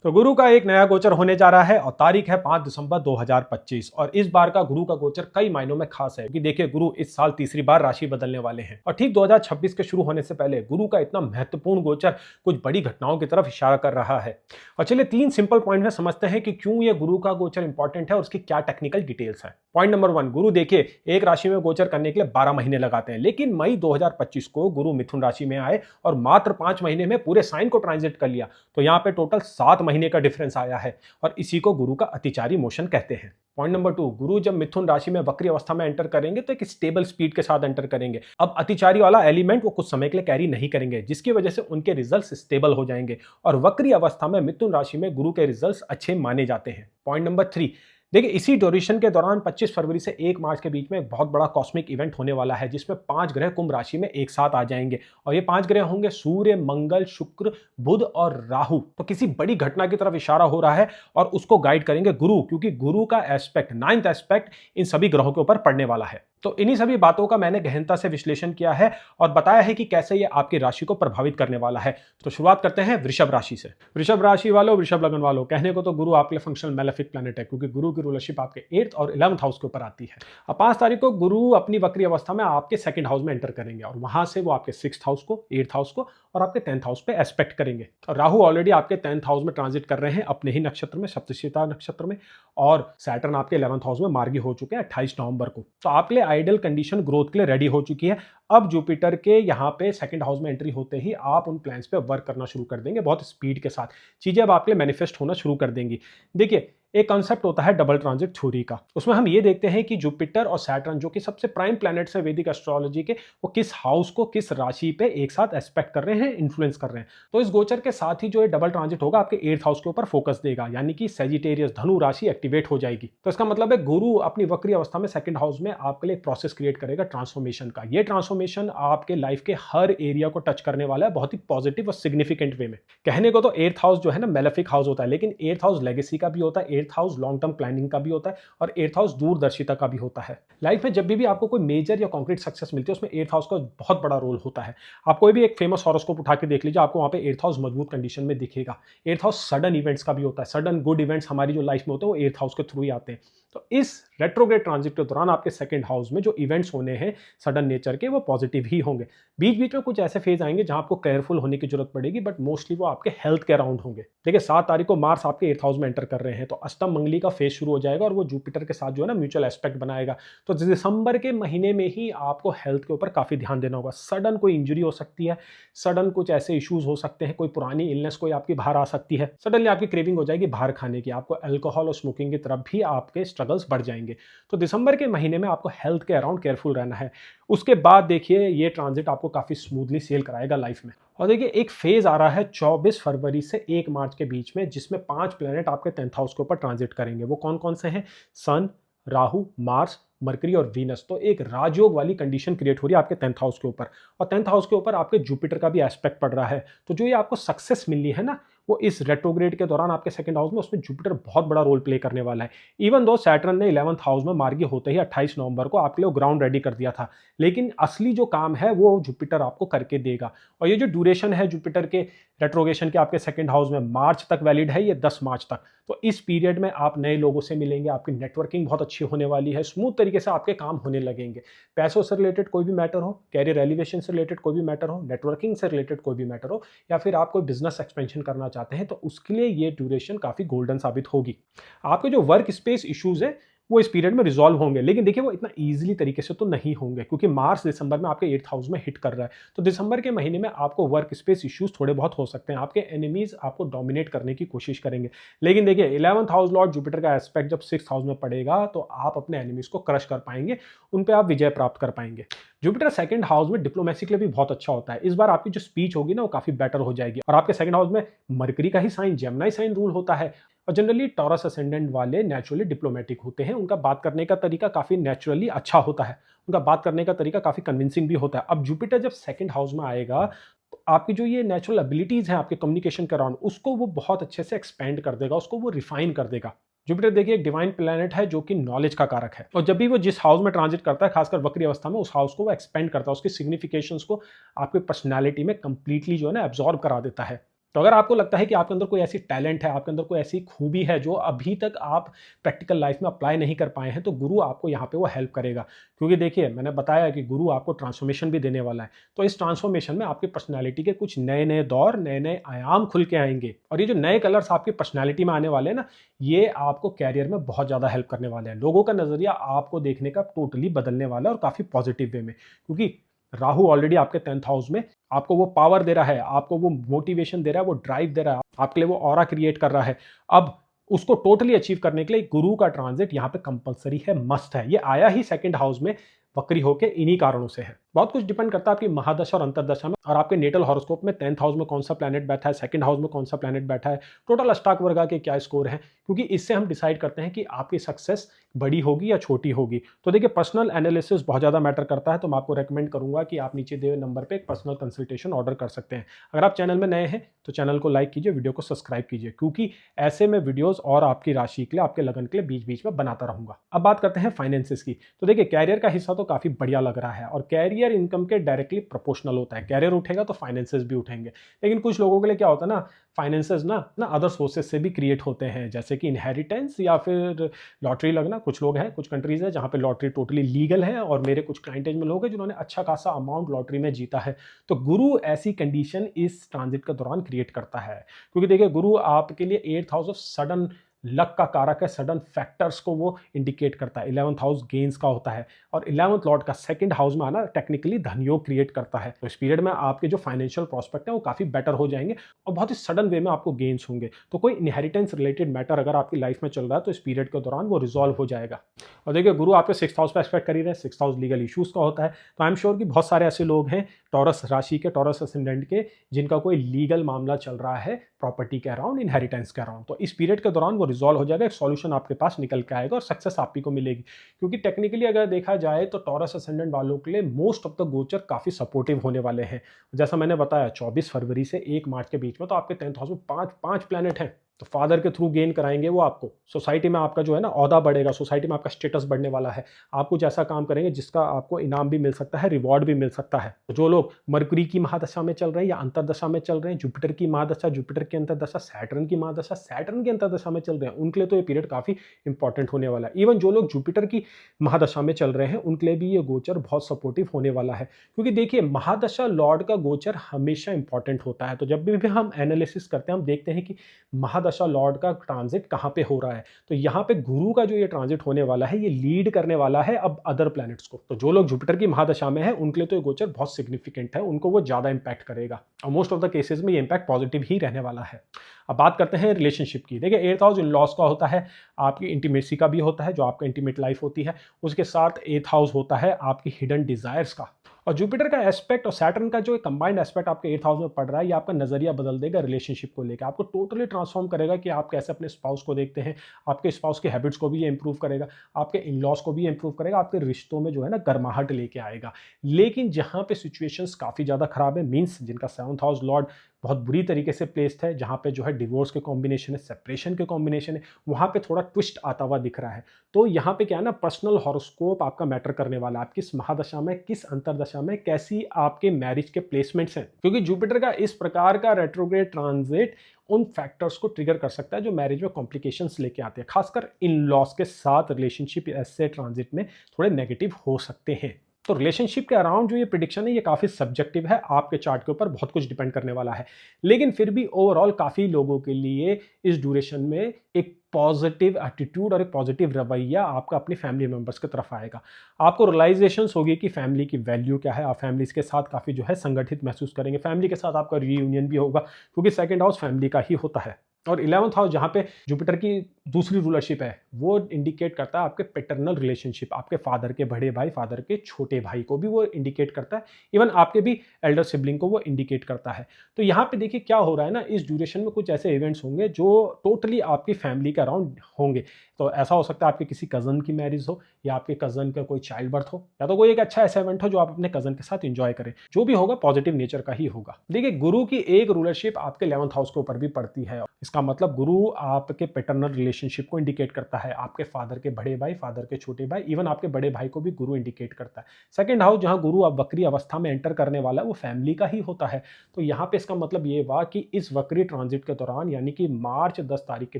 तो गुरु का एक नया गोचर होने जा रहा है और तारीख है 5 दिसंबर 2025 और इस बार का गुरु का गोचर कई मायनों में खास है कि देखिए गुरु इस साल तीसरी बार राशि बदलने वाले हैं और ठीक 2026 के शुरू होने से पहले गुरु का इतना महत्वपूर्ण गोचर कुछ बड़ी घटनाओं की तरफ इशारा कर रहा है। और चलिए 3 सिंपल पॉइंट में समझते हैं कि क्यों ये गुरु का गोचर इंपॉर्टेंट है और उसकी क्या टेक्निकल डिटेल्स है। पॉइंट नंबर 1, गुरु देखिए एक राशि में गोचर करने के लिए 12 महीने लगाते हैं, लेकिन मई 2025 को गुरु मिथुन राशि में आए और मात्र 5 महीने में पूरे साइन को ट्रांजिट कर लिया। तो यहाँ पे टोटल 7 महीने का डिफरेंस आया है और इसी को गुरु का अतिचारी मोशन कहते हैं। पॉइंट नंबर 2, गुरु जब मिथुन राशि में वक्री अवस्था में एंटर करेंगे तो एक स्टेबल स्पीड के साथ एंटर करेंगे। अब अतिचारी वाला एलिमेंट वो कुछ समय के लिए कैरी नहीं करेंगे, जिसकी वजह से उनके रिजल्ट्स स्टेबल हो जाएंगे और वक्री अवस्था में मिथुन राशि में गुरु के रिजल्ट्स अच्छे माने जाते हैं। पॉइंट नंबर 3, देखिए इसी ड्यूरेशन के दौरान 25 फरवरी से 1 मार्च के बीच में एक बहुत बड़ा कॉस्मिक इवेंट होने वाला है, जिसमें 5 ग्रह कुंभ राशि में एक साथ आ जाएंगे और ये 5 ग्रह होंगे सूर्य, मंगल, शुक्र, बुध और राहु। तो किसी बड़ी घटना की तरफ इशारा हो रहा है और उसको गाइड करेंगे गुरु, क्योंकि गुरु का एस्पेक्ट, 9th एस्पेक्ट इन सभी ग्रहों के ऊपर पड़ने वाला है। तो इन्हीं सभी बातों का मैंने गहनता से विश्लेषण किया है और बताया है कि कैसे ये आपकी राशि को प्रभावित करने वाला है। तो शुरुआत करते हैं वृषभ राशि से। वृषभ राशि वालों, वृषभ लगन वालों, कहने को तो गुरु आपके लिए फंक्शनल मैलेफिक प्लैनेट है, क्योंकि गुरु की रूलरशिप आपके 8th और 11th हाउस के ऊपर आती है। अब 5 तारीख को गुरु अपनी वक्री अवस्था में आपके 2nd हाउस में एंटर करेंगे और वहां से वो आपके 6th हाउस को, 8th हाउस को और आपके 10th हाउस पे एस्पेक्ट करेंगे। और राहु ऑलरेडी आपके 10th हाउस में ट्रांजिट कर रहे हैं अपने ही नक्षत्र में, सप्तश्वेता नक्षत्र में, और सैटर्न आपके 11th हाउस में मार्गी हो चुके हैं 28 नवंबर को। तो आपके लिए आइडियल कंडीशन ग्रोथ के लिए रेडी हो चुकी है। अब जुपिटर के यहाँ पे 2nd हाउस में एंट्री होते ही आप उन प्लान्स पे वर्क करना शुरू कर देंगे बहुत स्पीड के साथ। चीजें अब आपके लिए मैनिफेस्ट होना शुरू कर देंगी। देखिए एक कॉन्सेप्ट होता है डबल ट्रांजिट थ्योरी का, उसमें हम ये देखते हैं कि जुपिटर और सैटर्न जो कि सबसे प्राइम प्लैनेट्स हैं वैदिक एस्ट्रोलॉजी के, वो किस हाउस को, किस राशि पे एक साथ एस्पेक्ट कर रहे हैं, इन्फ्लुएंस कर रहे हैं। तो इस गोचर के साथ ही जो ये डबल ट्रांजिट होगा आपके 8th हाउस के ऊपर फोकस देगा, यानी कि सेजिटेरियस धनु राशि एक्टिवेट हो जाएगी। तो इसका मतलब है गुरु अपनी वक्री अवस्था में 2nd हाउस में आपके लिए एक प्रोसेस क्रिएट करेगा ट्रांसफॉर्मेशन का। ये ट्रांसफॉर्मेशन आपके लाइफ के हर एरिया को टच करने वाला है बहुत ही पॉजिटिव और सिग्निफिकेंट वे में। कहने को तो 8th हाउस जो है ना मैलेफिक हाउस होता है, लेकिन 8th हाउस लेगेसी का भी होता है, 8th house long term planning का भी होता है और 8th हाउस दूरदर्शिता का भी होता है। लाइफ में जब भी आपको कोई मेजर या कॉन्क्रीट सक्सेस मिलती है उसमें 8th हाउस का बहुत बड़ा रोल होता है। आप कोई भी एक फेमस हॉरोस्कोप उठा के देख लीजिए, आपको वहां पे 8th हाउस मजबूत कंडीशन में दिखेगा। 8th हाउस सडन इवेंट्स का भी होता है, सडन गुड इवेंट्स हमारी जो लाइफ में होते हैं वो 8th हाउस के थ्रू ही आते हैं। तो इस रेट्रोग्रेड ट्रांजिट के दौरान आपके 2nd हाउस में जो इवेंट्स होने हैं सडन नेचर के, वो पॉजिटिव ही होंगे। बीच बीच में कुछ ऐसे फेज आएंगे जहां आपको केयरफुल होने की जरूरत पड़ेगी, बट मोस्टली वो आपके हेल्थ के अराउंड होंगे। देखिए 7 तारीख को मार्स आपके 8th हाउस में एंटर कर रहे हैं, तो अष्टम मंगली का फेज शुरू हो जाएगा और वो जुपिटर के साथ जो है ना म्यूचुअल एस्पेक्ट बनाएगा। तो दिसंबर के महीने में ही आपको हेल्थ के ऊपर काफी ध्यान देना होगा। सडन कोई इंजरी हो सकती है, सडन कुछ ऐसे इश्यूज हो सकते हैं, कोई पुरानी इलनेस कोई आपकी बाहर आ सकती है, सडनली आपकी क्रेविंग हो जाएगी बाहर खाने की, आपको अल्कोहल और स्मोकिंग की तरफ भी आपके स्ट्रगल्स बढ़ जाएंगे। तो दिसंबर के महीने में आपको हेल्थ के अराउंड केयरफुल रहना है। उसके बाद देखिए ये ट्रांजिट आपको काफी स्मूथली सेल कराएगा लाइफ में। और देखिए एक फेज आ रहा है 24 फरवरी से 1 मार्च के बीच में, जिसमें 5 प्लैनेट आपके 10th हाउस के ऊपर ट्रांजिट करेंगे। वो कौन कौन से हैं? सन, राहु, मार्स, मरकरी और वीनस। तो एक राजयोग वाली कंडीशन क्रिएट हो रही है आपके 10th हाउस के ऊपर और 10th हाउस के ऊपर आपके जुपिटर का भी एस्पेक्ट पड़ रहा है। तो जो ये आपको सक्सेस मिलनी है ना, वो इस रेट्रोग्रेड के दौरान आपके 2nd हाउस में, उसमें जुपिटर बहुत बड़ा रोल प्ले करने वाला है। इवन दो सैटर्न ने 11th हाउस में मार्गी होते ही 28 नवंबर को आपके लिए ग्राउंड रेडी कर दिया था, लेकिन असली जो काम है वो जुपिटर आपको करके देगा। और ये जो ड्यूरेशन है जुपिटर के रेट्रोगेशन के आपके 2nd हाउस में, मार्च तक वैलिड है, ये 10 मार्च तक। तो इस पीरियड में आप नए लोगों से मिलेंगे, आपकी नेटवर्किंग बहुत अच्छी होने वाली है, स्मूथ तरीके से आपके काम होने लगेंगे। पैसों से रिलेटेड कोई भी मैटर हो, कैरियर एलिवेशन से रिलेटेड कोई भी मैटर हो, नेटवर्किंग से रिलेटेड कोई भी मैटर हो, या फिर आप कोई बिजनेस एक्सपेंशन करना चाहते हैं, तो उसके लिए ये ड्यूरेशन काफी गोल्डन साबित होगी। आपके जो वर्क स्पेस इश्यूज है वो इस पीरियड में रिजॉल्व होंगे, लेकिन देखिए वो इतना इजीली तरीके से तो नहीं होंगे, क्योंकि मार्च दिसंबर में आपके 8th हाउस में हिट कर रहा है। तो दिसंबर के महीने में आपको वर्क स्पेस इश्यूज थोड़े बहुत हो सकते हैं, आपके एनिमीज आपको डोमिनेट करने की कोशिश करेंगे। लेकिन देखिए 11th हाउस लॉर्ड जुपिटर का एस्पेक्ट जब 6th हाउस में पड़ेगा तो आप अपने एनिमीज को क्रश कर पाएंगे, उन पे आप विजय प्राप्त कर पाएंगे। जुपिटर 2nd हाउस में डिप्लोमेसी के लिए भी बहुत अच्छा होता है। इस बार आपकी जो स्पीच होगी ना वो काफी बेटर हो जाएगी। और आपके 2nd हाउस में मरकरी का ही साइन, जेमिनी साइन रूल होता है और जनरली टॉरस असेंडेंट वाले नेचुरली डिप्लोमेटिक होते हैं। उनका बात करने का तरीका काफी नेचुरली अच्छा होता है, उनका बात करने का तरीका काफी कन्विंसिंग भी होता है। अब जुपिटर जब 2nd हाउस में आएगा तो आपकी जो ये नेचुरल एबिलिटीज हैं आपके कम्युनिकेशन के अराउंड, उसको वो बहुत अच्छे से एक्सपेंड कर देगा, उसको वो रिफाइन कर देगा। जुपिटर देखिए एक डिवाइन प्लैनेट है जो कि नॉलेज का कारक है, और जब भी वो जिस हाउस में ट्रांजिट करता है, खासकर वक्री अवस्था में, उस हाउस को वो एक्सपेंड करता है, उसकी सिग्निफिकेशंस को आपकी पर्सनैलिटी में कंप्लीटली जो है ना एब्जॉर्ब करा देता है। तो अगर आपको लगता है कि आपके अंदर कोई ऐसी टैलेंट है, आपके अंदर कोई ऐसी खूबी है जो अभी तक आप प्रैक्टिकल लाइफ में अप्लाई नहीं कर पाए हैं, तो गुरु आपको यहाँ पे वो हेल्प करेगा। क्योंकि देखिए, मैंने बताया कि गुरु आपको ट्रांसफॉर्मेशन भी देने वाला है। तो इस ट्रांसफॉर्मेशन में आपकी पर्सनैलिटी के कुछ नए-नए दौर, नए-नए आयाम खुल के आएँगे। और ये जो नए कलर्स आपकी पर्सनैलिटी में आने वाले हैं ना, ये आपको करियर में बहुत ज़्यादा हेल्प करने वाले हैं। लोगों का नज़रिया आपको देखने का टोटली बदलने वाला है और काफ़ी पॉजिटिव वे में। क्योंकि राहु ऑलरेडी आपके 10th हाउस में आपको वो पावर दे रहा है, आपको वो मोटिवेशन दे रहा है, वो ड्राइव दे रहा है, आपके लिए वो ऑरा क्रिएट कर रहा है। अब उसको टोटली अचीव करने के लिए गुरु का ट्रांजिट यहाँ पे कंपलसरी है, मस्ट है। ये आया ही 2nd हाउस में वक्री होके इन्हीं कारणों से है। बहुत कुछ डिपेंड करता है आपकी महादशा और अंतरदशा में और आपके नेटल हॉरोस्कोप में 10th हाउस में कौन सा प्लैनेट बैठा है, 2nd हाउस में कौन सा प्लैनेट बैठा है, टोटल अष्टांग वर्गा के क्या स्कोर है, क्योंकि इससे हम डिसाइड करते हैं कि आपकी सक्सेस बड़ी होगी या छोटी होगी। तो देखिए, पर्सनल एनालिसिस बहुत ज़्यादा मैटर करता है, तो मैं आपको रेकमेंड करूंगा कि आप नीचे दिए हुए नंबर पे एक पर्सनल कंसल्टेशन ऑर्डर कर सकते हैं। अगर आप चैनल में नए हैं तो चैनल को लाइक कीजिए, वीडियो को सब्सक्राइब कीजिए, क्योंकि ऐसे में वीडियोस और आपकी राशि के लिए, आपके लगन के लिए बीच बीच में बनाता रहूंगा। अब बात करते हैं फाइनेंसिस की। तो देखिए, कैरियर का हिस्सा तो काफ़ी बढ़िया लग रहा है और कैरियर इनकम के डायरेक्टली प्रोपोर्शनल होता है। कैरियर उठेगा तो फाइनेंसेस भी उठेंगे। लेकिन कुछ लोगों के लिए क्या होता है ना, फाइनेंसेस ना अदर सोर्सेस से भी क्रिएट होते हैं, जैसे कि इनहेरिटेंस या फिर लॉटरी लगना। कुछ लोग हैं, कुछ कंट्रीज है जहाँ पे लॉटरी टोटली लीगल है, और मेरे कुछ क्लाइंटेज में लोग हैं जिन्होंने अच्छा खासा अमाउंट लॉटरी में जीता है। तो गुरु ऐसी कंडीशन इस ट्रांजिट के दौरान क्रिएट करता है, क्योंकि देखिए, गुरु आपके लिए 8th house of sudden luck का कारक है, सडन फैक्टर्स को वो इंडिकेट करता है। 11th हाउस गेन्स का होता है और 11th लॉर्ड का 2nd हाउस में आना टेक्निकली धनयोग क्रिएट करता है। तो इस पीरियड में आपके जो फाइनेंशियल प्रोस्पेक्ट है वो काफी बेटर हो जाएंगे और बहुत ही सडन वे में आपको गेन्स होंगे। तो कोई इनहेरिटेंस रिलेटेड मैटर अगर आपकी लाइफ में चल रहा है तो इस पीरियड के दौरान वो रिजॉल्व हो जाएगा। और देखिए, गुरु आपके 6th हाउस पे एक्सपेक्ट कर ही रहे हैं, 6th हाउस लीगल इश्यूज का होता है। तो आई एम श्योर कि बहुत सारे ऐसे लोग हैं टॉरस राशि के, टॉरस असेंडेंट के, जिनका कोई लीगल मामला चल रहा है प्रॉपर्टी के अराउंड, इनहेरिटेंस के अराउंड। तो इस पीरियड के दौरान वो रिजॉल्व हो जाएगा, एक सॉल्यूशन आपके पास निकल के आएगा और सक्सेस आप ही को मिलेगी। क्योंकि टेक्निकली अगर देखा जाए तो टॉरस असेंडेंट वालों के लिए मोस्ट ऑफ द गोचर काफी सपोर्टिव होने वाले हैं। जैसा मैंने बताया, 24 फरवरी से 1 मार्च के बीच में तो आपके 10th हाउस में पांच प्लैनेट हैं। तो फादर के थ्रू गेन कराएंगे वो आपको। सोसाइटी में आपका जो है ना ओहदा बढ़ेगा, सोसाइटी में आपका स्टेटस बढ़ने वाला है। आप कुछ ऐसा काम करेंगे जिसका आपको इनाम भी मिल सकता है, रिवॉर्ड भी मिल सकता है। तो जो लोग मरकुरी की महादशा में चल रहे हैं या अंतरदशा में चल रहे हैं, जुपिटर की महादशा, जुपिटर की अंतरदशा, सैटर्न की महादशा, सैटर्न की अंतरदशा में चल रहे हैं, उनके लिए तो ये पीरियड काफी इंपॉर्टेंट होने वाला है। इवन जो लोग जुपिटर की महादशा में चल रहे हैं उनके लिए भी ये गोचर बहुत सपोर्टिव होने वाला है। क्योंकि देखिए, महादशा लॉर्ड का गोचर हमेशा इंपॉर्टेंट होता है। तो जब भी हम एनालिसिस करते हैं, हम देखते हैं कि महादशा लॉर्ड का ट्रांजिट कहां पे हो रहा है। तो यहां पे गुरु का जो ये ट्रांजिट होने वाला है, ये लीड करने वाला है अब अदर प्लैनेट्स को। तो जो लोग जुपिटर की महादशा में है उनके लिए तो ये गोचर बहुत सिग्निफिकेंट है, उनको वो ज्यादा इंपैक्ट करेगा और मोस्ट ऑफ द केसेस में ये इंपैक्ट पॉजिटिव ही रहने वाला है। अब बात करते हैं रिलेशनशिप की। देखिए, 8th हाउस इन लॉस का होता है, आपकी इंटीमेसी का भी होता है, जो आपका इंटीमेट लाइफ होती है। उसके साथ 8th हाउस होता है आपकी हिडन डिजायर्स का। और जुपिटर का एस्पेक्ट और सैटर्न का जो कंबाइंड एस्पेक्ट आपके 8th हाउस में पड़ रहा है, ये आपका नजरिया बदल देगा रिलेशनशिप को लेकर। आपको टोटली ट्रांसफॉर्म करेगा कि आप कैसे अपने स्पाउस को देखते हैं। आपके स्पाउस के हैबिट्स को भी ये इंप्रूव करेगा, आपके इन लॉस को भी इंप्रूव करेगा, आपके रिश्तों में जो है ना गर्माहट लेके आएगा। लेकिन जहां पे सिचुएशंस काफी ज्यादा खराब है, मींस जिनका 7th हाउस लॉर्ड बहुत बुरी तरीके से प्लेस्ड है, जहां पे जो है डिवोर्स के कॉम्बिनेशन है, सेपरेशन के कॉम्बिनेशन है, वहां पे थोड़ा ट्विस्ट आता हुआ दिख रहा है। तो यहाँ पे क्या है ना, पर्सनल हॉरोस्कोप आपका मैटर करने वाला है। आप किस महादशा में, किस अंतरदशा में, कैसी आपके मैरिज के प्लेसमेंट्स हैं। क्योंकि जुपिटर का इस प्रकार का रेट्रोग्रेड ट्रांजिट उन फैक्टर्स को ट्रिगर कर सकता है जो मैरिज में कॉम्प्लिकेशंस लेके आते हैं। खासकर इन लॉस के साथ रिलेशनशिप ऐसे ट्रांजिट में थोड़े नेगेटिव हो सकते हैं। तो रिलेशनशिप के अराउंड जो ये प्रिडिक्शन है, ये काफी सब्जेक्टिव है, आपके चार्ट के ऊपर बहुत कुछ डिपेंड करने वाला है। लेकिन फिर भी ओवरऑल काफी लोगों के लिए इस ड्यूरेशन में एक पॉजिटिव एटीट्यूड और एक पॉजिटिव रवैया आपका अपनी फैमिली मेंबर्स की तरफ आएगा। आपको रियलाइजेशंस होगी कि फैमिली की वैल्यू क्या है। आप फैमिलीज के साथ काफी जो है संगठित महसूस करेंगे। फैमिली के साथ आपका रीयूनियन भी होगा, क्योंकि 2nd हाउस फैमिली का ही होता है। और 11th हाउस जहाँ पे जुपिटर की दूसरी रूलरशिप है, वो इंडिकेट करता है आपके पैटर्नल रिलेशनशिप। आपके फादर के बड़े भाई, फादर के छोटे भाई को भी वो इंडिकेट करता है। इवन आपके भी एल्डर सिबलिंग को वो इंडिकेट करता है। तो यहाँ पे देखिए क्या हो रहा है ना, इस ड्यूरेशन में कुछ ऐसे इवेंट्स होंगे जो टोटली आपकी फैमिली के अराउंड होंगे। तो ऐसा हो सकता है आपके किसी कजन की मैरिज हो, या आपके कजन का कोई चाइल्ड बर्थ हो, या तो कोई एक अच्छा ऐसा इवेंट हो जो आप अपने कजन के साथ एंजॉय करें। जो भी होगा पॉजिटिव नेचर का ही होगा। देखिए, गुरु की एक रूलरशिप आपके 11th हाउस के ऊपर भी पड़ती है। इसका मतलब गुरु आपके पैटर्नल रिलेशन रिलेशनशिप को इंडिकेट करता है। आपके फादर के बड़े भाई, फादर के छोटे भाई, इवन आपके बड़े भाई को भी गुरु इंडिकेट करता है। सेकंड हाउस जहां गुरु अब वक्री अवस्था में एंटर करने वाला है वो फैमिली का ही होता है। तो यहाँ पे इसका मतलब ये हुआ कि इस वक्री ट्रांजिट के दौरान यानी कि मार्च 10 तारीख के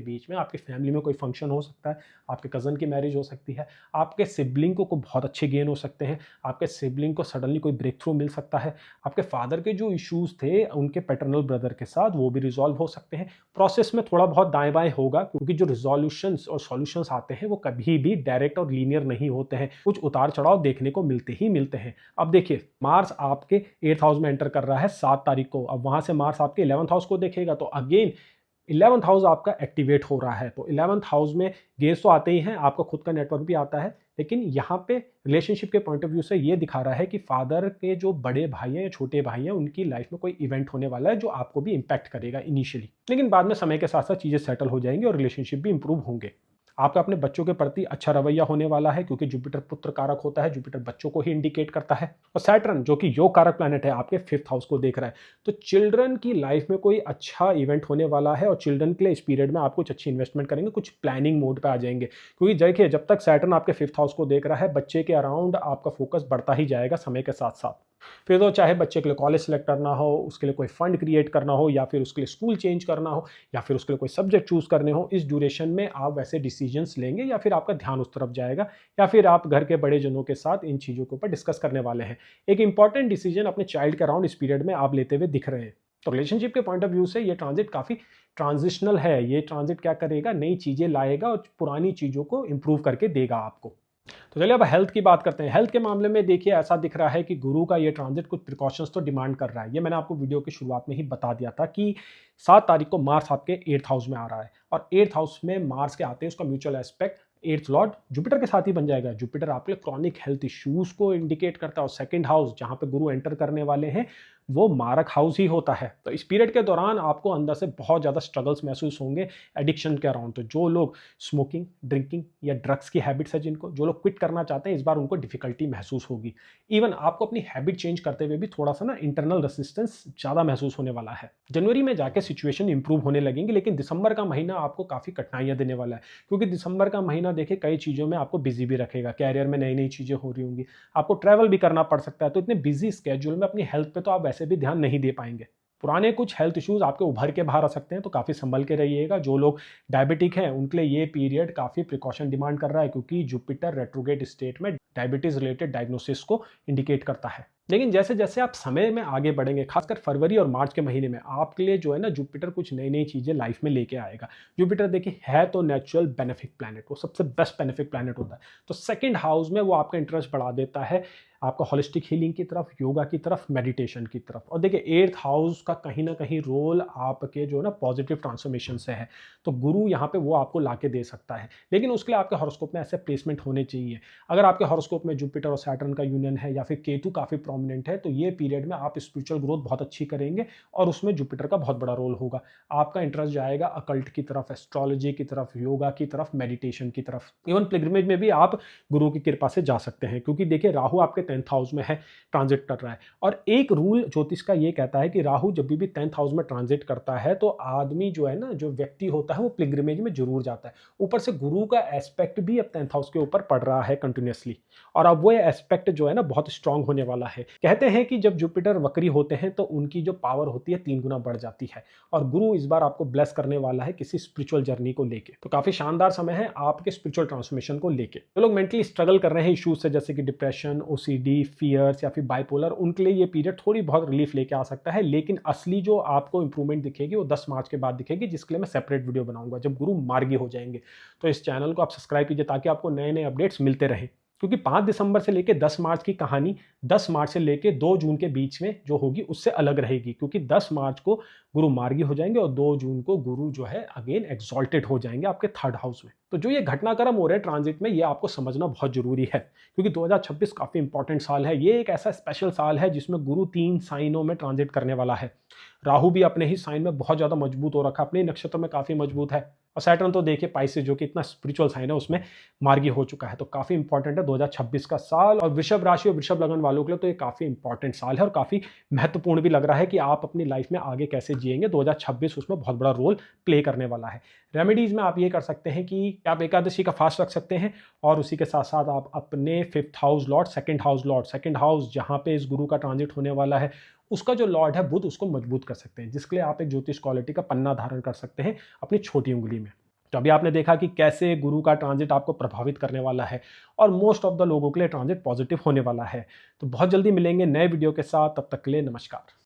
बीच में आपकी फैमिली में कोई फंक्शन हो सकता है, आपके कज़न की मैरिज हो सकती है, आपके सिबलिंग को बहुत अच्छे गेन हो सकते हैं, आपके सिबलिंग को सडनली कोई ब्रेक थ्रू मिल सकता है, आपके फादर के जो इश्यूज थे उनके पैटर्नल ब्रदर के साथ वो भी रिजॉल्व हो सकते हैं। प्रोसेस में थोड़ा बहुत दाएं बाएं होगा क्योंकि जो रिजोल्यूशंस और सॉल्यूशंस आते हैं वो कभी भी डायरेक्ट और लीनियर नहीं होते हैं, कुछ उतार चढ़ाव देखने को मिलते ही मिलते हैं। अब देखिए मार्स आपके 8th हाउस में एंटर कर रहा है 7 तारीख को। अब वहां से मार्स आपके 11th हाउस को देखेगा तो अगेन 11th हाउस आपका एक्टिवेट हो रहा है। तो 11th हाउस में गेस तो आते ही हैं, आपका खुद का नेटवर्क भी आता है, लेकिन यहाँ पे रिलेशनशिप के पॉइंट ऑफ व्यू से ये दिखा रहा है कि फादर के जो बड़े भाई हैं या छोटे भाई हैं उनकी लाइफ में कोई इवेंट होने वाला है जो आपको भी इंपैक्ट करेगा इनिशियली, लेकिन बाद में समय के साथ साथ चीज़ें सेटल हो जाएंगी और रिलेशनशिप भी इंप्रूव होंगे। आपका अपने बच्चों के प्रति अच्छा रवैया होने वाला है क्योंकि जुपिटर पुत्र कारक होता है, जुपिटर बच्चों को ही इंडिकेट करता है। और सैटर्न जो कि योग कारक प्लैनेट है आपके 5th हाउस को देख रहा है, तो चिल्ड्रन की लाइफ में कोई अच्छा इवेंट होने वाला है और चिल्ड्रन के लिए इस पीरियड में आप कुछ अच्छी इन्वेस्टमेंट करेंगे, कुछ प्लानिंग मोड पे आ जाएंगे। क्योंकि देखिए जब तक सैटर्न आपके 5th हाउस को देख रहा है बच्चे के अराउंड आपका फोकस बढ़ता ही जाएगा समय के साथ साथ। फिर तो चाहे बच्चे के लिए कॉलेज सेलेक्ट करना हो, उसके लिए कोई फंड क्रिएट करना हो, या फिर उसके लिए स्कूल चेंज करना हो, या फिर उसके लिए कोई सब्जेक्ट चूज करने हो, इस ड्यूरेशन में आप वैसे डिसीजंस लेंगे या फिर आपका ध्यान उस तरफ जाएगा, या फिर आप घर के बड़े जनों के साथ इन चीज़ों के ऊपर डिस्कस करने वाले हैं। एक इंपॉर्टेंट डिसीजन अपने चाइल्ड के अराउंड इस पीरियड में आप लेते हुए दिख रहे हैं। तो रिलेशनशिप के पॉइंट ऑफ व्यू से ये ट्रांजिट काफ़ी ट्रांजिशनल है। ये ट्रांजिट क्या करेगा, नई चीज़ें लाएगा और पुरानी चीज़ों को इंप्रूव करके देगा आपको। तो चलिए अब हेल्थ की बात करते हैं। हेल्थ के मामले में देखिए ऐसा दिख रहा है कि गुरु का ये ट्रांजिट कुछ प्रिकॉशंस तो डिमांड कर रहा है। ये मैंने आपको वीडियो की शुरुआत में ही बता दिया था कि 7 तारीख को मार्स आपके 8th हाउस में आ रहा है और 8th हाउस में मार्स के आते हैं उसका mutual aspect 8th Lord Jupiter के साथ ही बन जाएगा। जुपिटर आपके क्रॉनिक हेल्थ इश्यूज को इंडिकेट करता है और 2nd हाउस जहां पे गुरु एंटर करने वाले हैं वो मारक हाउस ही होता है। तो इस पीरियड के दौरान आपको अंदर से बहुत ज़्यादा स्ट्रगल्स महसूस होंगे एडिक्शन के अराउंड। तो जो लोग स्मोकिंग, ड्रिंकिंग या ड्रग्स की हैबिट्स है जिनको, जो लोग क्विट करना चाहते हैं, इस बार उनको डिफिकल्टी महसूस होगी। इवन आपको अपनी हैबिट चेंज करते हुए भी थोड़ा सा ना इंटरनल रेसिस्टेंस ज़्यादा महसूस होने वाला है। जनवरी में जाके सिचुएशन इंप्रूव होने लगेंगे, लेकिन दिसंबर का महीना आपको काफ़ी कठिनाइयाँ देने वाला है क्योंकि दिसंबर का महीना देखिए कई चीज़ों में आपको बिजी भी रखेगा। कैरियर में नई नई चीज़ें हो रही होंगी, आपको ट्रैवल भी करना पड़ सकता है। तो इतने बिजी स्केड्यूल में अपनी हेल्थ पे तो आप वैसे भी ध्यान नहीं दे पाएंगे। पुराने कुछ हेल्थ इश्यूज आपके उभर के बाहर आ सकते हैं, तो काफ़ी संभल के रहिएगा। जो लोग डायबिटिक हैं उनके लिए ये पीरियड काफ़ी प्रिकॉशन डिमांड कर रहा है क्योंकि जुपिटर रेट्रोग्रेड स्टेट में डायबिटीज़ रिलेटेड डायग्नोसिस को इंडिकेट करता है। लेकिन जैसे जैसे आप समय में आगे बढ़ेंगे, खासकर फरवरी और मार्च के महीने में आपके लिए जो है ना जुपिटर कुछ नई नई चीज़ें लाइफ में लेके आएगा। जुपिटर देखिए है तो नेचुरल बेनिफिक प्लैनेट, वो सबसे बेस्ट बेनिफिक प्लैनेट होता है। तो 2nd हाउस में वो आपका इंटरेस्ट बढ़ा देता है आपका होलिस्टिक हीलिंग की तरफ, योगा की तरफ, मेडिटेशन की तरफ। और देखिए 8th हाउस का कहीं ना कहीं रोल आपके जो है ना पॉजिटिव ट्रांसफॉर्मेशन से है, तो गुरु यहाँ पे वो आपको लाके दे सकता है। लेकिन उसके लिए आपके हॉरोस्कोप में ऐसे प्लेसमेंट होने चाहिए। अगर आपके हॉरोस्कोप में जुपिटर और सैटर्न का यूनियन है या फिर केतु काफ़ी प्रोमिनेंट है, तो ये पीरियड में आप स्पिरिचुअल ग्रोथ बहुत अच्छी करेंगे और उसमें जुपिटर का बहुत बड़ा रोल होगा। आपका इंटरेस्ट जाएगा अकल्ट की तरफ, एस्ट्रोलॉजी की तरफ, योगा की तरफ, मेडिटेशन की तरफ। इवन पिलग्रिमेज में भी आप गुरु की कृपा से जा सकते हैं क्योंकि देखिए राहु आपके 10th हाउस में है, ट्रांजिट कर रहा है। और एक रूल ज्योतिष का ये कहता है कि राहु जब भी 10th हाउस में ट्रांजिट करता है तो आदमी जो है ना, जो व्यक्ति होता है वो पिलग्रिमेज में जरूर जाता है। ऊपर से गुरु का एस्पेक्ट भी अब 10th हाउस के ऊपर पड़ रहा है कंटिन्यूसली, और अब वो एस्पेक्ट जो है ना बहुत स्ट्रांग होने वाला है। कहते हैं कि जब जुपिटर वक्री होते हैं तो उनकी जो पावर होती है 3 गुना बढ़ जाती है, और गुरु इस बार आपको ब्लेस करने वाला है किसी स्पिरिचुअल जर्नी को लेके। तो काफी शानदार समय है आपके स्पिरिचुअल ट्रांसफॉर्मेशन को लेके। जो लोग मेंटली स्ट्रगल कर रहे हैं इश्यूज से, जैसे कि डिप्रेशन, ओसीडी, फियर्स या फिर बाइपोलर, उनके लिए ये पीरियड थोड़ी बहुत रिलीफ लेके आ सकता है। लेकिन असली जो आपको इंप्रूवमेंट दिखेगी वो 10 मार्च के बाद दिखेगी, जिसके लिए मैं सेपरेट वीडियो बनाऊंगा जब गुरु मार्गी हो जाएंगे। तो इस चैनल को आप सब्सक्राइब कीजिए ताकि आपको नए नए अपडेट्स मिलते रहे, क्योंकि 5 दिसंबर से लेकर 10 मार्च की कहानी 10 मार्च से लेकर 2 जून के बीच में जो होगी उससे अलग रहेगी, क्योंकि 10 मार्च को गुरु मार्गी हो जाएंगे और 2 जून को गुरु जो है अगेन एक्सॉल्टेड हो जाएंगे आपके 3rd हाउस में। तो जो ये घटनाक्रम हो रहे हैं ट्रांजिट में, ये आपको समझना बहुत जरूरी है, क्योंकि 2026 काफी इंपॉर्टेंट साल है। ये एक ऐसा स्पेशल साल है जिसमें गुरु 3 साइनों में ट्रांजिट करने वाला है। राहु भी अपने ही साइन में बहुत ज्यादा मजबूत हो रखा है, अपने ही नक्षत्र में काफी मजबूत है। और सैटर्न तो देखिए पाइसेस जो कि इतना स्पिरिचुअल साइन है उसमें मार्गी हो चुका है। तो काफी इंपॉर्टेंट है 2026 का साल, और वृषभ राशि और वृषभ लगन वालों के लिए तो ये काफी इंपॉर्टेंट साल है और काफी महत्वपूर्ण भी लग रहा है कि आप अपनी लाइफ में आगे कैसे जिएंगे। 2026 उसमें बहुत बड़ा रोल प्ले करने वाला है। रेमेडीज में आप ये कर सकते हैं कि आप एकादशी का फास्ट रख सकते हैं, और उसी के साथ साथ आप अपने 5th house Lord, second house जहां पे इस गुरु का ट्रांजिट होने वाला है, उसका जो लॉर्ड है बुध, उसको मजबूत कर सकते हैं, जिसके लिए आप एक ज्योतिष क्वालिटी का पन्ना धारण कर सकते हैं अपनी छोटी उंगली में। तो अभी आपने देखा कि कैसे गुरु का ट्रांजिट आपको प्रभावित करने वाला है, और मोस्ट ऑफ द लोगों के लिए ट्रांजिट पॉजिटिव होने वाला है। तो बहुत जल्दी मिलेंगे नए वीडियो के साथ, तब तक के लिए नमस्कार।